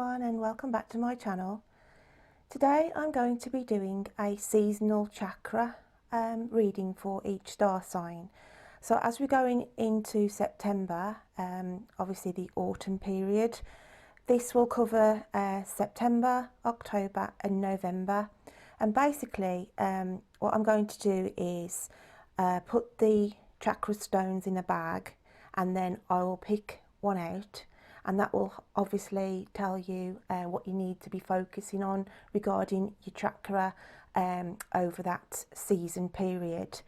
everyone, and welcome back to my channel. Today I'm going to be doing a seasonal chakra reading for each star sign. So as we're going into September, obviously the autumn period, this will cover September, October and November. And basically what I'm going to do is put the chakra stones in a bag, and then I will pick one out, and that will obviously tell you what you need to be focusing on regarding your chakra over that season period.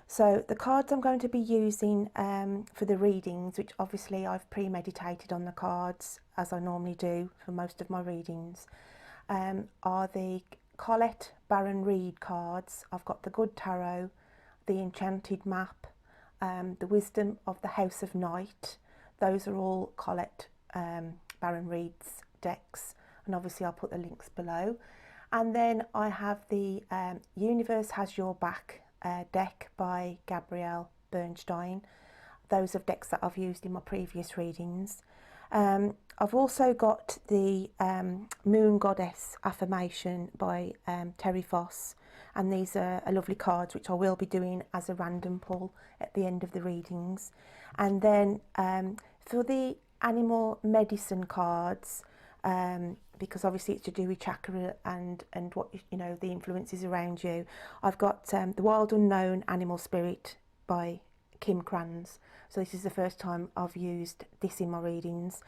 So the cards I'm going to be using for the readings, which obviously I've premeditated on the cards as I normally do for most of my readings, are the Colette Baron Reed cards. I've got the Good Tarot, the Enchanted Map, the Wisdom of the House of Night. Those are all Colette Baron Reed's decks, and obviously I'll put the links below. And then I have the Universe Has Your Back deck by Gabrielle Bernstein. Those are decks that I've used in my previous readings. I've also got the Moon Goddess Affirmation by Terry Foss, and these are lovely cards which I will be doing as a random pull at the end of the readings. And then for the animal medicine cards, because obviously it's to do with chakra and what you know, the influences around you, I've got the Wild Unknown Animal Spirit by Kim Kranz. So this is the first time I've used this in my readings.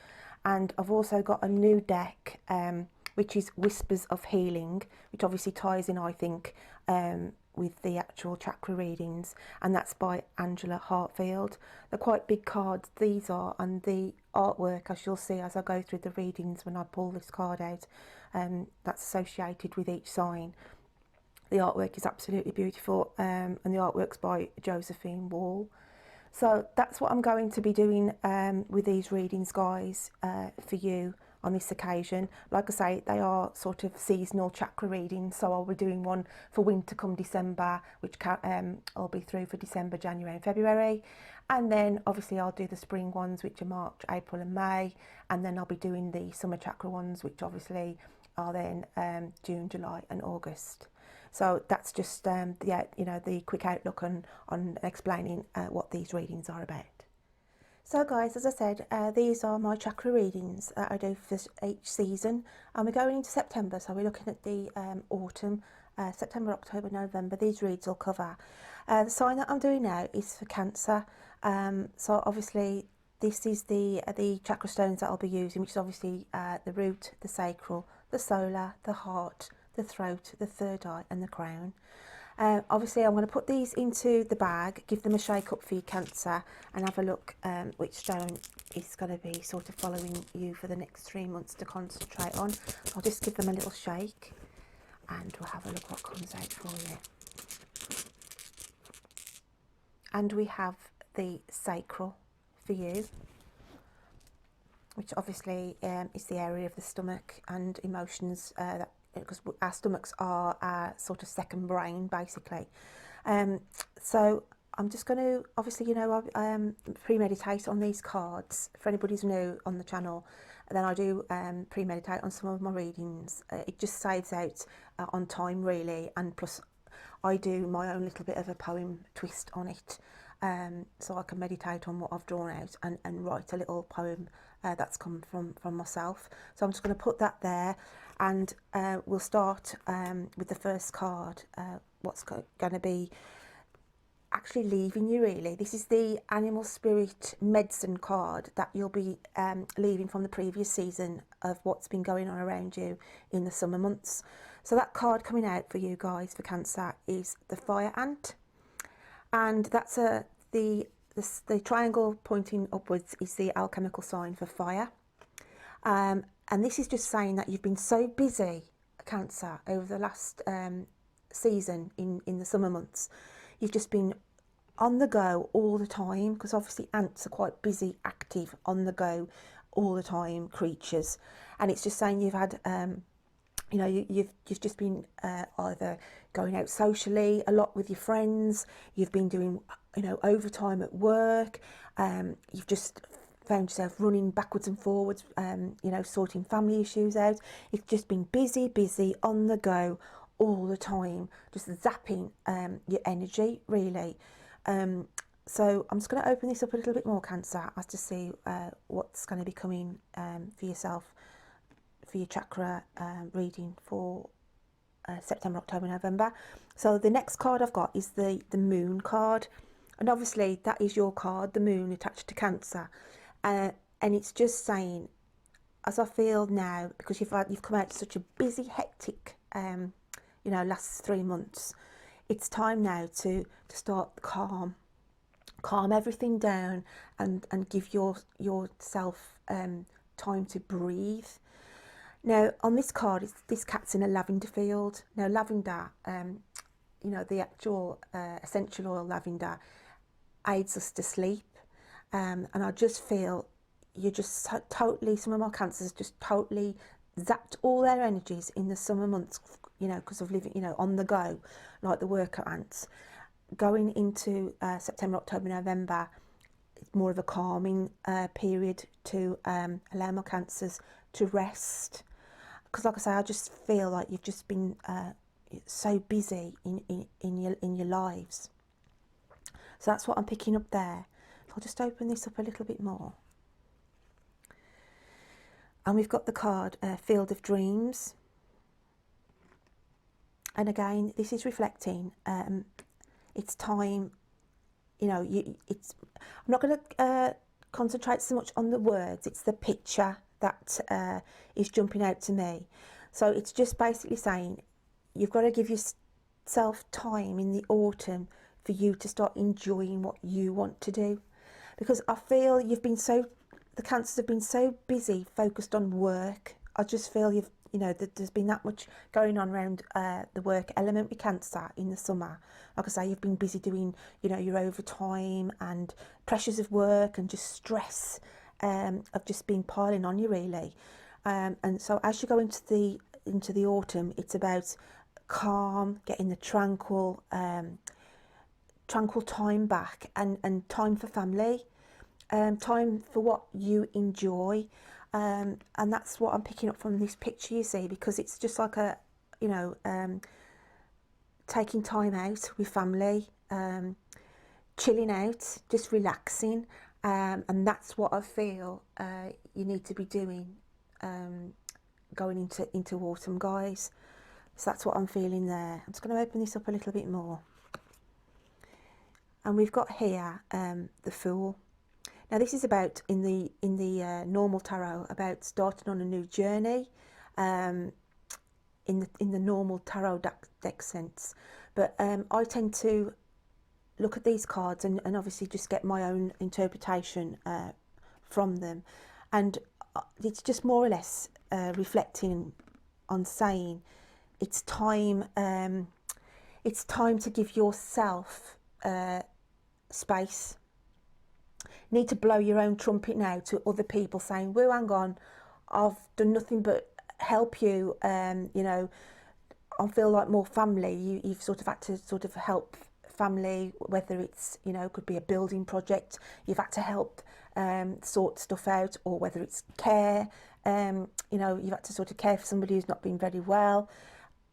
And I've also got a new deck which is Whispers of Healing, which obviously ties in, I think, with the actual chakra readings, and that's by Angela Hartfield. They're quite big cards, these are, and the artwork, as you'll see as I go through the readings when I pull this card out, that's associated with each sign. The artwork is absolutely beautiful, and the artwork's by Josephine Wall. So that's what I'm going to be doing with these readings, guys, for you on this occasion. Like I say, they are sort of seasonal chakra readings, so I'll be doing one for winter come December, which I'll be through for December, January and February, and then obviously I'll do the spring ones, which are March, April and May, and then I'll be doing the summer chakra ones, which obviously are then June, July and August. So that's just yeah, you know, the quick outlook on explaining what these readings are about. So guys, as I said, these are my chakra readings that I do for each season, and we're going into September, so we're looking at the autumn, September, October, November. These reads will cover. The sign that I'm doing now is for Cancer, so obviously this is the chakra stones that I'll be using, which is obviously the root, the sacral, the solar, the heart, the throat, the third eye and the crown. Obviously I'm going to put these into the bag, give them a shake up for your Cancer, and have a look which stone is going to be sort of following you for the next 3 months to concentrate on. I'll just give them a little shake and we'll have a look what comes out for you. And we have the sacral for you, which obviously is the area of the stomach and emotions, that because our stomachs are our sort of second brain basically. So I'm just going to, obviously, you know, premeditate on these cards. For anybody who's new on the channel, then I do premeditate on some of my readings. It just saves out on time really, and plus I do my own little bit of a poem twist on it, so I can meditate on what I've drawn out and write a little poem that's come from myself. So I'm just going to put that there, and we'll start with the first card, what's going to be actually leaving you really. This is the Animal Spirit Medicine card that you'll be leaving from the previous season of what's been going on around you in the summer months. So that card coming out for you guys for Cancer is the Fire Ant, and that's the triangle pointing upwards is the alchemical sign for fire. And this is just saying that you've been so busy, Cancer, over the last season in the summer months. You've just been on the go all the time, because obviously ants are quite busy, active, on the go all the time creatures. And it's just saying you've had you know, you've just been either going out socially a lot with your friends, you've been doing, you know, overtime at work, you've just found yourself running backwards and forwards, you know, sorting family issues out. It's just been busy, busy, on the go all the time, just zapping your energy, really. So I'm just going to open this up a little bit more, Cancer, as to see what's going to be coming for yourself, for your chakra reading for September, October, November. So the next card I've got is the Moon card, and obviously that is your card, the Moon attached to Cancer, and it's just saying, as I feel now, because you've come out such a busy, hectic, you know, last 3 months, it's time now to start calm everything down and give yourself time to breathe. Now, on this card, this cat's in a lavender field. Now, lavender, you know, the actual essential oil lavender aids us to sleep. And I just feel you're just totally, some of my cancers just totally zapped all their energies in the summer months, you know, because of living, you know, on the go, like the worker ants. Going into September, October, November, it's more of a calming period to allow my cancers to rest. Because, like I say, I just feel like you've just been so busy in your lives. So that's what I'm picking up there. So I'll just open this up a little bit more. And we've got the card Field of Dreams. And again, this is reflecting. It's time, you know. I'm not going to concentrate so much on the words. It's the picture that is jumping out to me. So it's just basically saying you've got to give yourself time in the autumn for you to start enjoying what you want to do, because I feel the cancers have been so busy focused on work. I just feel you know, there's been that much going on around the work element with Cancer in the summer. Like I say, you've been busy doing, you know, your overtime and pressures of work and just stress of just been piling on you, really. And so as you go into the autumn, it's about calm, getting the tranquil time back, and time for family, time for what you enjoy. And that's what I'm picking up from this picture, you see, because it's just like a, you know, taking time out with family, chilling out, just relaxing, and that's what I feel you need to be doing going into autumn, guys. So that's what I'm feeling there. I'm just going to open this up a little bit more. And we've got here the Fool. Now this is about, in the normal tarot, about starting on a new journey, in the normal tarot deck sense. But I tend to look at these cards and obviously just get my own interpretation from them, and it's just more or less reflecting on saying it's time to give yourself space. You need to blow your own trumpet now to other people, saying, "Whoa, hang on, I've done nothing but help you. You know, I feel like more family. You've sort of had to sort of help family, whether it's, you know, could be a building project. You've had to help sort stuff out, or whether it's care. You know, you've had to sort of care for somebody who's not been very well.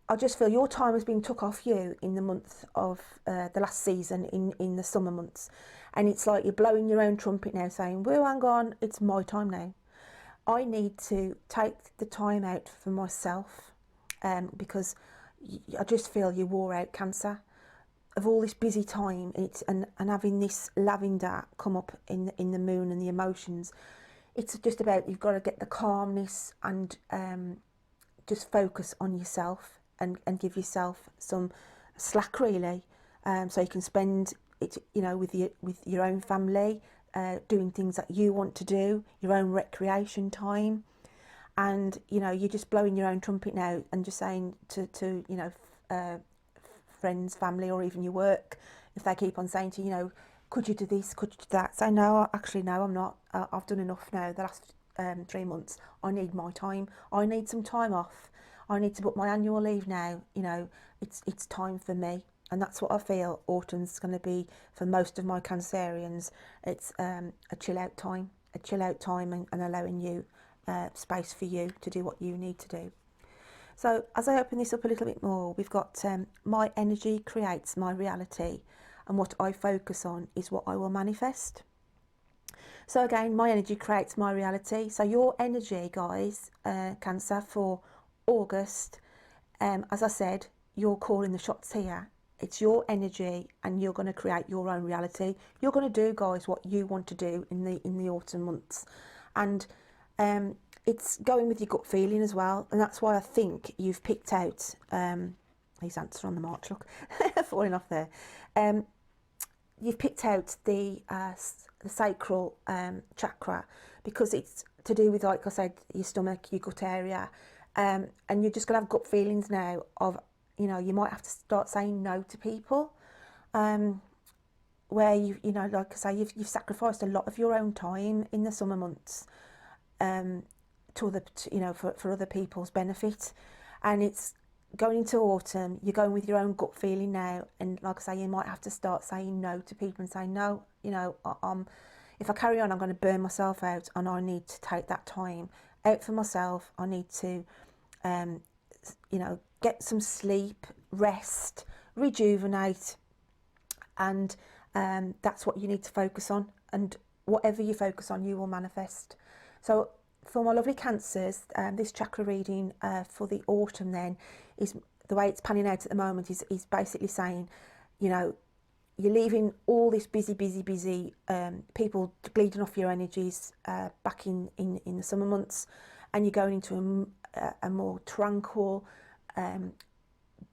I just feel your time has been took off you in the month of the last season, in the summer months. And it's like you're blowing your own trumpet now, saying, "Well, hang on, it's my time now. I need to take the time out for myself," because I just feel you wore out, Cancer, of all this busy time, and having this lavender come up in the Moon and the emotions. It's just about, you've got to get the calmness and just focus on yourself and give yourself some slack, really, so you can spend it, you know, with your own family, doing things that you want to do, your own recreation time. And, you know, you're just blowing your own trumpet now and just saying to you know, friends, family, or even your work, if they keep on saying to you, you know, "Could you do this, could you do that?" Say, "No, actually, no, I'm not. I've done enough now, the last 3 months. I need my time. I need some time off. I need to book my annual leave now. You know, it's time for me." And that's what I feel autumn's going to be for most of my Cancerians. It's a chill out time, a chill out time and allowing you space for you to do what you need to do. So as I open this up a little bit more, we've got my energy creates my reality, and what I focus on is what I will manifest. So again, my energy creates my reality. So your energy, guys, Cancer, for August, as I said, you're calling the shots here. It's your energy, and you're going to create your own reality. You're going to do, guys, what you want to do in the autumn months, and it's going with your gut feeling as well. And that's why I think you've picked out these ants are on the march. Look, falling off there. You've picked out the sacral chakra, because it's to do with, like I said, your stomach, your gut area, and you're just going to have gut feelings now of, you know, you might have to start saying no to people, where you know, like I say, you've sacrificed a lot of your own time in the summer months, to other, you know, for other people's benefit, and it's going into autumn. You're going with your own gut feeling now, and like I say, you might have to start saying no to people and say, no, you know, if I carry on, I'm going to burn myself out, and I need to take that time out for myself. I need to, you know, get some sleep, rest, rejuvenate, and that's what you need to focus on. And whatever you focus on, you will manifest. So for my lovely Cancers, this chakra reading for the autumn then is, the way it's panning out at the moment is basically saying, you know, you're leaving all this busy people bleeding off your energies back in the summer months, and you're going into a more tranquil,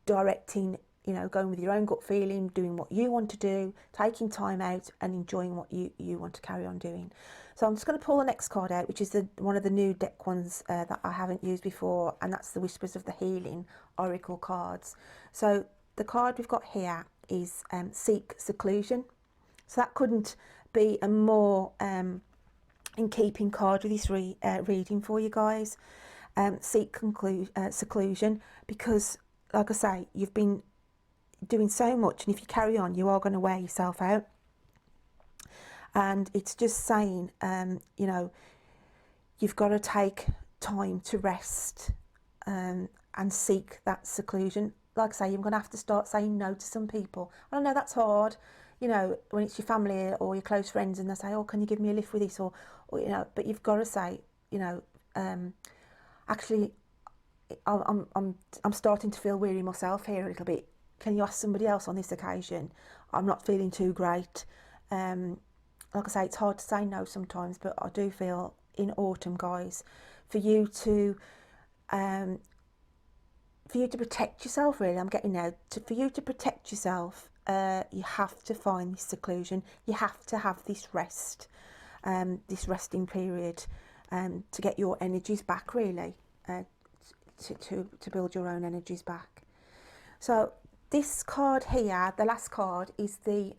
directing, you know, going with your own gut feeling, doing what you want to do, taking time out and enjoying what you want to carry on doing. So I'm just going to pull the next card out, which is one of the new deck ones that I haven't used before, and that's the Whispers of the Healing Oracle cards. So the card we've got here is Seek Seclusion. So that couldn't be a more in keeping card with this reading for you guys. Seek seclusion, because like I say, you've been doing so much, and if you carry on, you are going to wear yourself out. And it's just saying, you know, you've got to take time to rest and seek that seclusion. Like I say, you're going to have to start saying no to some people. I know that's hard, you know, when it's your family or your close friends, and they say, oh, can you give me a lift with this, or you know, but you've got to say, you know, actually, I'm starting to feel weary myself here a little bit. Can you ask somebody else on this occasion? I'm not feeling too great. Like I say, it's hard to say no sometimes, but I do feel in autumn, guys, for you to protect yourself, really. I'm getting now, for you to protect yourself, you have to find this seclusion. You have to have this rest, this resting period, to get your energies back, really, to build your own energies back. So this card here, the last card, is the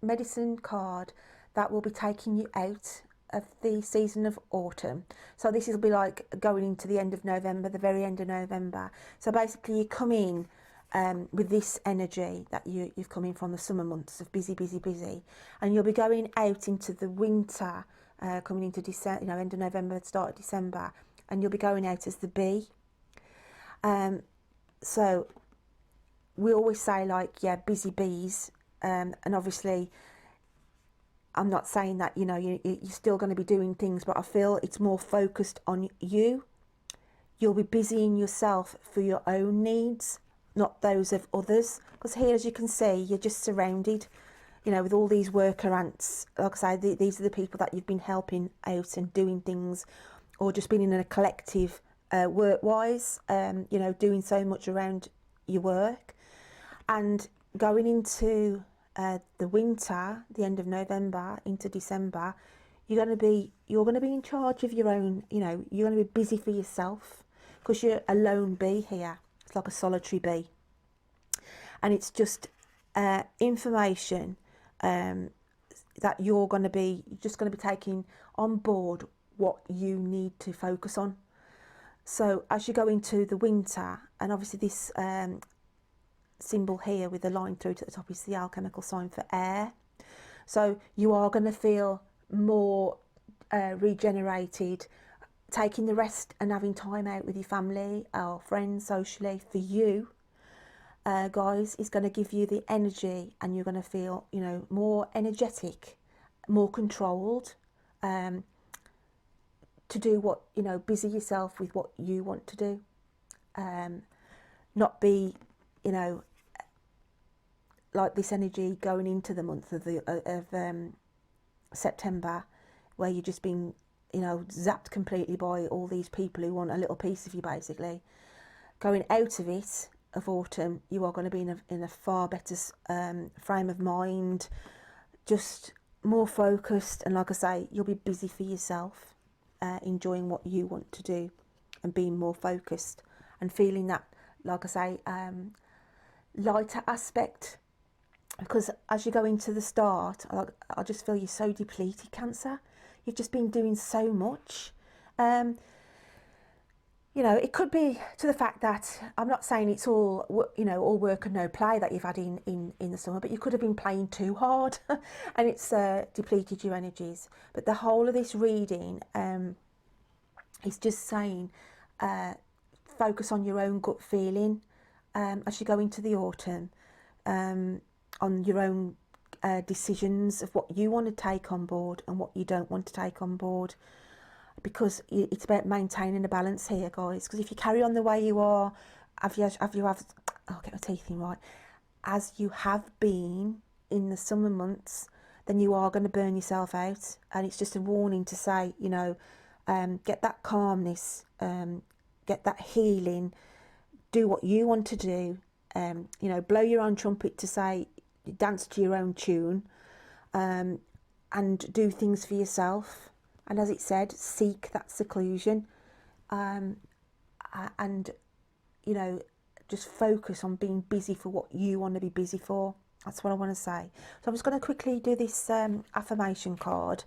medicine card that will be taking you out of the season of autumn. So this will be like going into the end of November, the very end of November. So basically you come in with this energy that you've come in from the summer months of busy, and you'll be going out into the winter, coming into December, you know, end of November, start of December, and you'll be going out as the bee. So we always say, like, yeah, busy bees, and obviously I'm not saying that, you know, you're still going to be doing things, but I feel it's more focused on you. You'll be busying yourself for your own needs, not those of others. Because here, as you can see, you're just surrounded, you know, with all these worker ants. Like I say, these are the people that you've been helping out and doing things, or just being in a collective work-wise, you know, doing so much around your work. And going into the winter, the end of November into December, you're going to be in charge of your own, you know, you're going to be busy for yourself, because you're a lone bee here. It's like a solitary bee, and it's just information that you're just going to be taking on board what you need to focus on. So as you go into the winter, and obviously this symbol here with the line through to the top is the alchemical sign for air. So you are going to feel more regenerated, taking the rest and having time out with your family or friends socially for you, guys, is going to give you the energy, and you're going to feel, you know, more energetic, more controlled, to do what, you know, busy yourself with what you want to do, not be, you know, like this energy going into the month of September, where you're just being, you know, zapped completely by all these people who want a little piece of you, basically. Going out of it, of autumn, you are going to be in a far better frame of mind, just more focused, and like I say, you'll be busy for yourself, enjoying what you want to do and being more focused and feeling that, like I say, lighter aspect. Because as you go into the start, I just feel you're so depleted, Cancer. You've just been doing so much. You know, it could be to the fact that, I'm not saying it's all, you know, all work and no play that you've had in the summer, but you could have been playing too hard and it's depleted your energies. But the whole of this reading is just saying, focus on your own gut feeling as you go into the autumn, on your own decisions of what you want to take on board and what you don't want to take on board, because it's about maintaining a balance here, guys. Because if you carry on the way you are, I'll get my teeth in right, as you have been in the summer months, then you are going to burn yourself out. And it's just a warning to say, you know, get that calmness, get that healing, do what you want to do, you know, blow your own trumpet to say, dance to your own tune, and do things for yourself. And as it said, seek that seclusion, and, you know, just focus on being busy for what you want to be busy for. That's what I want to say. So I'm just going to quickly do this affirmation card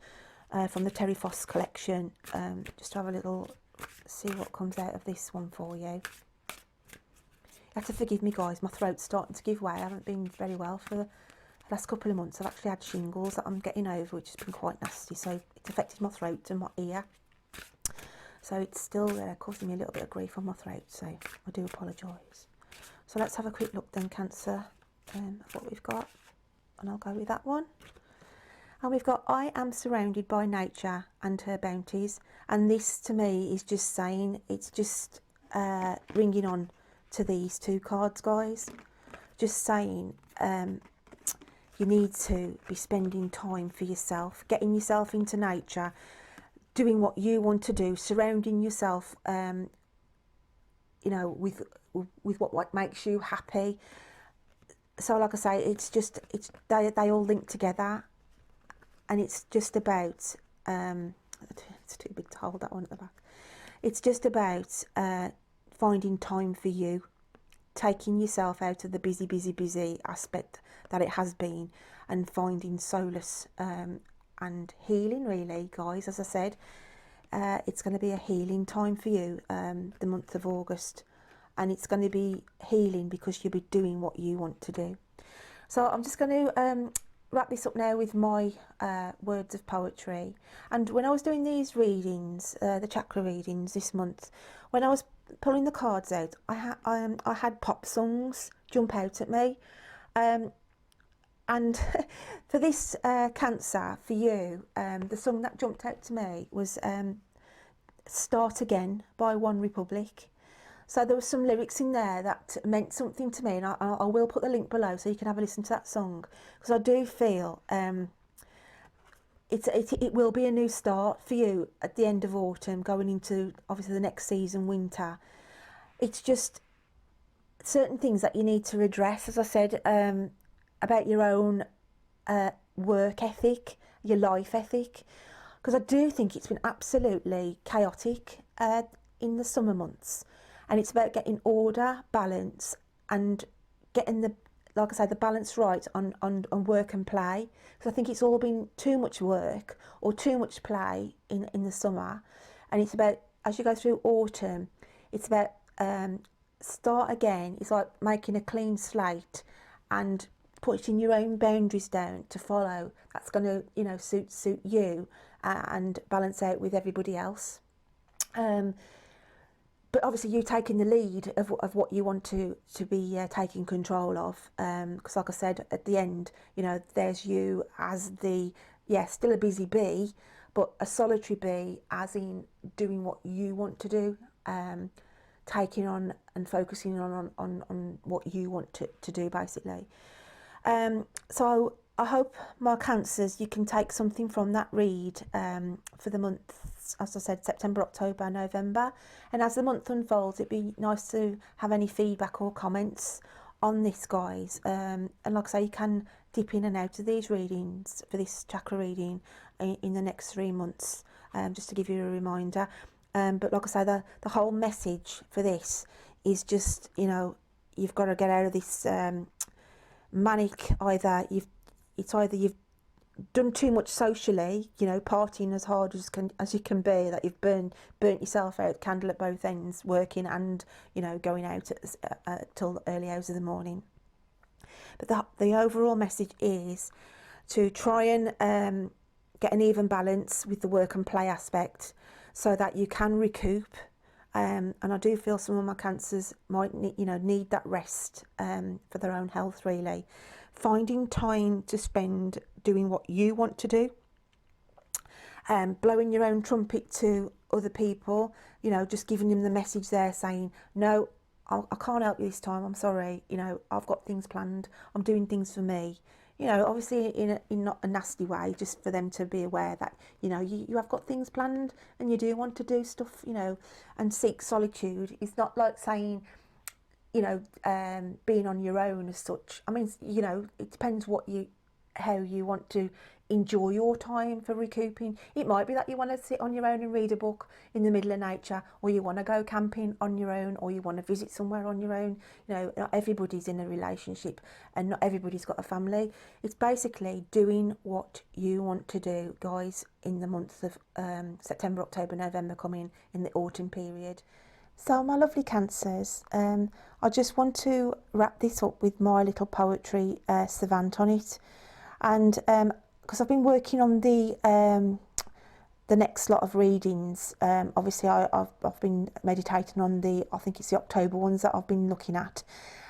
from the Terry Foss collection, just to have a little, see what comes out of this one for you. You have to forgive me, guys, my throat's starting to give way. I haven't been very well for the last couple of months. I've actually had shingles that I'm getting over, which has been quite nasty, so it's affected my throat and my ear. So it's still causing me a little bit of grief on my throat, so I do apologise. So let's have a quick look then, Cancer, of what we've got, and I'll go with that one. And we've got, I am surrounded by nature and her bounties. And this to me is just saying, it's just ringing on to these two cards, guys. Just saying, you need to be spending time for yourself, getting yourself into nature, doing what you want to do, surrounding yourself, you know, with what makes you happy. So like I say, it's just, they all link together, and it's just about, it's too big to hold that one at the back. It's just about finding time for you, taking yourself out of the busy aspect that it has been, and finding solace and healing, really, guys. As I said, it's going to be a healing time for you, the month of August, and it's going to be healing because you'll be doing what you want to do. So I'm just going to wrap this up now with my words of poetry. And when I was doing these readings, the chakra readings this month, when I was pulling the cards out, I had pop songs jump out at me, and for this Cancer, for you, the song that jumped out to me was Start Again by One Republic. So there were some lyrics in there that meant something to me, and I will put the link below so you can have a listen to that song, because I do feel it will be a new start for you at the end of autumn, going into obviously the next season, winter. It's just certain things that you need to address, as I said, about your own work ethic, your life ethic, because I do think it's been absolutely chaotic in the summer months. And it's about getting order, balance, and getting the, like I say, the balance right on work and play. Because I think it's all been too much work or too much play in the summer. And it's about, as you go through autumn, it's about start again. It's like making a clean slate and putting your own boundaries down to follow. That's going to, you know, suit you and balance out with everybody else. But obviously you taking the lead of what you want to be taking control of, because like I said at the end, you know, there's you as the, still a busy bee, but a solitary bee, as in doing what you want to do, taking on and focusing on what you want to do, basically. So I hope, my Cancers, you can take something from that read for the month, as I said, September, October, November. And as the month unfolds, it'd be nice to have any feedback or comments on this, guys. And like I say, you can dip in and out of these readings for this chakra reading in the next 3 months, just to give you a reminder. But like I say, the whole message for this is just, you know, you've got to get out of this manic, it's either you've done too much socially, you know, partying as hard as you can be, that you've burnt yourself out, candle at both ends, working and, you know, going out till the early hours of the morning. But the overall message is to try and get an even balance with the work and play aspect, so that you can recoup. And I do feel some of my Cancers might need that rest for their own health, really. Finding time to spend doing what you want to do, blowing your own trumpet to other people, you know, just giving them the message there saying, no, I can't help you this time, I'm sorry, you know, I've got things planned, I'm doing things for me. You know, obviously in not a nasty way, just for them to be aware that, you know, you have got things planned and you do want to do stuff, you know, and seek solitude. It's not like saying, you know, being on your own as such. I mean, you know, it depends how you want to enjoy your time for recouping. It might be that you want to sit on your own and read a book in the middle of nature, or you want to go camping on your own, or you want to visit somewhere on your own. You know, not everybody's in a relationship and not everybody's got a family. It's basically doing what you want to do, guys, in the months of September, October, November, coming in the autumn period. So my lovely Cancers, I just want to wrap this up with my little poetry savant on it. And because I've been working on the next lot of readings, obviously I've been meditating on I think it's the October ones that I've been looking at,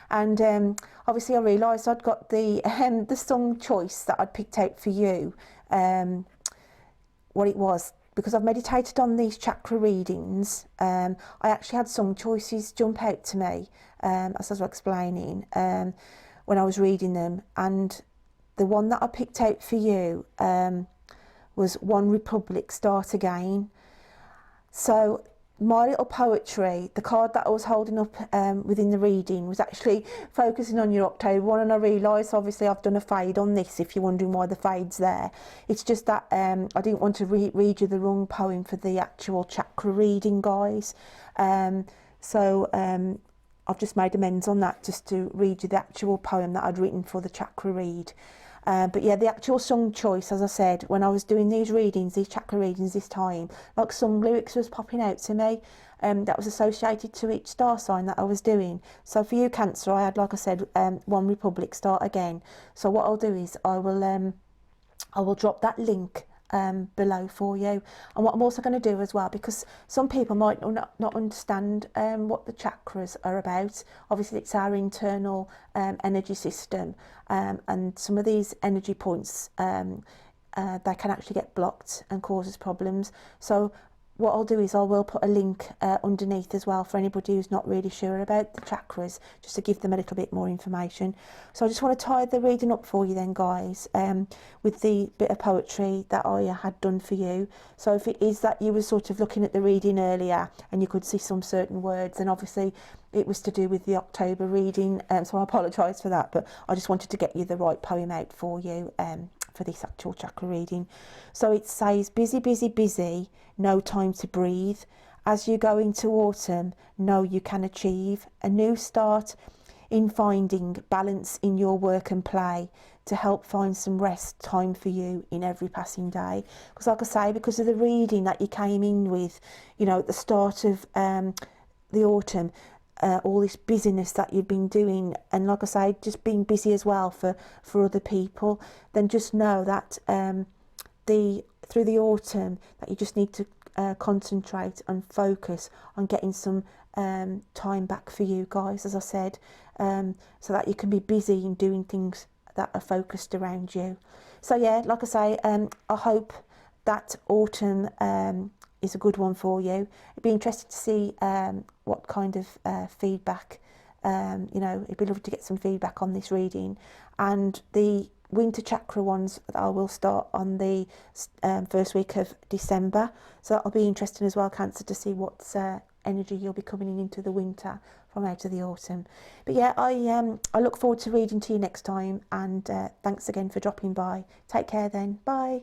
and obviously I realised I'd got the song choice that I'd picked out for you, what it was, because I've meditated on these chakra readings. I actually had song choices jump out to me as I was explaining when I was reading them, and the one that I picked out for you was One Republic, Start Again. So my little poetry, the card that I was holding up within the reading, was actually focusing on your October one, and I realised obviously I've done a fade on this, if you're wondering why the fade's there. It's just that I didn't want to read you the wrong poem for the actual chakra reading, guys. So I've just made amends on that, just to read you the actual poem that I'd written for the chakra read. But yeah, the actual song choice, as I said, when I was doing these readings, these chakra readings this time, like song lyrics was popping out to me, that was associated to each star sign that I was doing. So for you, Cancer, I had, like I said, One Republic, Start Again. So what I'll do is I will drop that link below for you. And what I'm also going to do as well, because some people might not understand what the chakras are about. Obviously it's our internal energy system, and some of these energy points they can actually get blocked and causes problems. So what I'll do is I will put a link underneath as well for anybody who's not really sure about the chakras, just to give them a little bit more information. So I just want to tie the reading up for you then, guys, with the bit of poetry that I had done for you. So if it is that you were sort of looking at the reading earlier and you could see some certain words, then obviously it was to do with the October reading, so I apologise for that, but I just wanted to get you the right poem out for you for this actual chakra reading. So it says, busy, busy, busy, no time to breathe. As you go into autumn, know you can achieve a new start in finding balance in your work and play, to help find some rest time for you in every passing day. Because like I say, because of the reading that you came in with, you know, at the start of the autumn, all this busyness that you've been doing, and like I say, just being busy as well for other people, then just know that through the autumn that you just need to concentrate and focus on getting some time back for you guys, as I said, so that you can be busy in doing things that are focused around you. So yeah, like I say, I hope that autumn is a good one for you. It'd be interesting to see what kind of feedback, you know, it'd be lovely to get some feedback on this reading. And the winter chakra ones that I will start on the first week of December, so that'll be interesting as well, Cancer, to see what energy you'll be coming into the winter from out of the autumn. But yeah, I look forward to reading to you next time, and thanks again for dropping by. Take care then, bye.